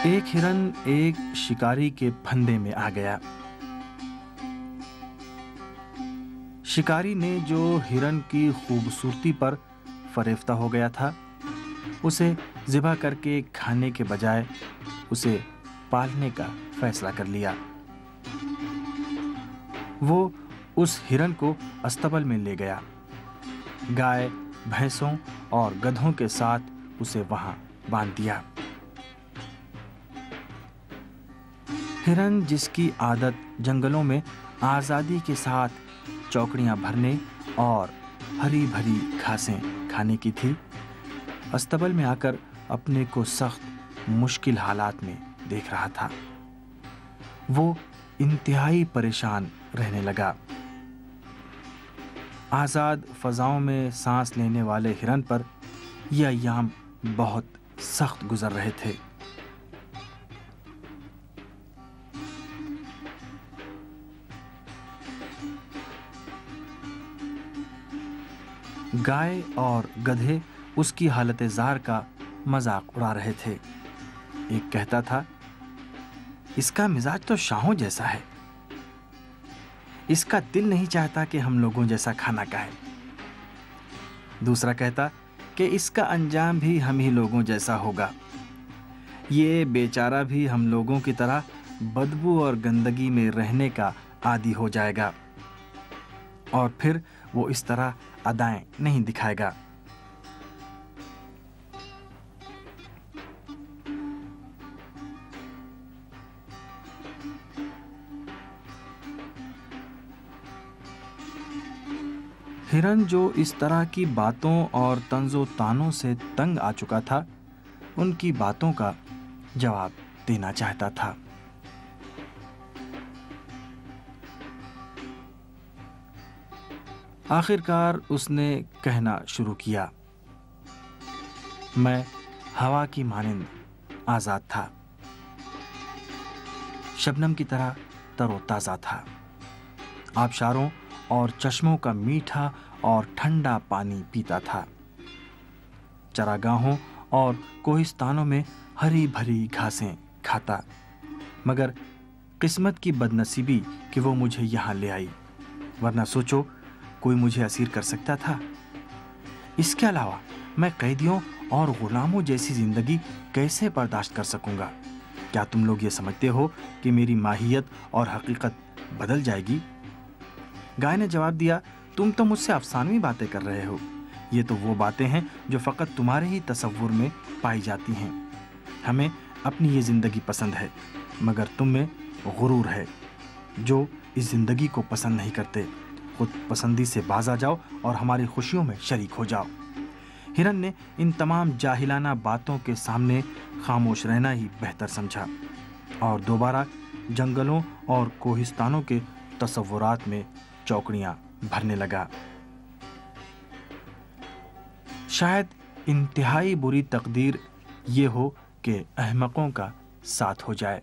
ایک ہرن ایک شکاری کے پھندے میں آ گیا۔ شکاری نے جو ہرن کی خوبصورتی پر فریفتہ ہو گیا تھا، اسے ذبح کر کے کھانے کے بجائے اسے پالنے کا فیصلہ کر لیا۔ وہ اس ہرن کو استبل میں لے گیا، گائے، بھینسوں اور گدھوں کے ساتھ اسے وہاں باندھ دیا۔ ہرن، جس کی عادت جنگلوں میں آزادی کے ساتھ چوکڑیاں بھرنے اور ہری بھری گھاسیں کھانے کی تھی، استبل میں آ کر اپنے کو سخت مشکل حالات میں دیکھ رہا تھا۔ وہ انتہائی پریشان رہنے لگا۔ آزاد فضاؤں میں سانس لینے والے ہرن پر یہ ایام بہت سخت گزر رہے تھے۔ گائے اور گدھے اس کی حالت زار کا مذاق اڑا رہے تھے۔ ایک کہتا تھا، اس کا مزاج تو شاہوں جیسا ہے، اس کا دل نہیں چاہتا کہ ہم لوگوں جیسا کھانا کھائے۔ دوسرا کہتا کہ اس کا انجام بھی ہم ہی لوگوں جیسا ہوگا، یہ بیچارہ بھی ہم لوگوں کی طرح بدبو اور گندگی میں رہنے کا عادی ہو جائے گا، اور پھر وہ اس طرح ادائیں نہیں دکھائے گا۔ ہرن، جو اس طرح کی باتوں اور طنز و تانوں سے تنگ آ چکا تھا، ان کی باتوں کا جواب دینا چاہتا تھا۔ آخرکار اس نے کہنا شروع کیا، میں ہوا کی مانند آزاد تھا، شبنم کی طرح تر و تازہ تھا، آبشاروں اور چشموں کا میٹھا اور ٹھنڈا پانی پیتا تھا، چراگاہوں اور کوہستانوں میں ہری بھری گھاسیں کھاتا، مگر قسمت کی بدنصیبی کہ وہ مجھے یہاں لے آئی، ورنہ سوچو کوئی مجھے اسیر کر سکتا تھا۔ اس کے علاوہ میں قیدیوں اور غلاموں جیسی زندگی کیسے برداشت کر سکوں گا؟ کیا تم لوگ یہ سمجھتے ہو کہ میری ماہیت اور حقیقت بدل جائے گی؟ گائے نے جواب دیا، تم تو مجھ سے افسانوی باتیں کر رہے ہو، یہ تو وہ باتیں ہیں جو فقط تمہارے ہی تصور میں پائی جاتی ہیں۔ ہمیں اپنی یہ زندگی پسند ہے، مگر تم میں غرور ہے، جو اس زندگی کو پسند نہیں کرتے۔ خود پسندی سے باز آ جاؤ اور ہماری خوشیوں میں شریک ہو جاؤ۔ ہرن نے ان تمام جاہلانہ باتوں کے سامنے خاموش رہنا ہی بہتر سمجھا، اور دوبارہ جنگلوں اور کوہستانوں کے تصورات میں چوکڑیاں بھرنے لگا۔ شاید انتہائی بری تقدیر یہ ہو کہ احمقوں کا ساتھ ہو جائے۔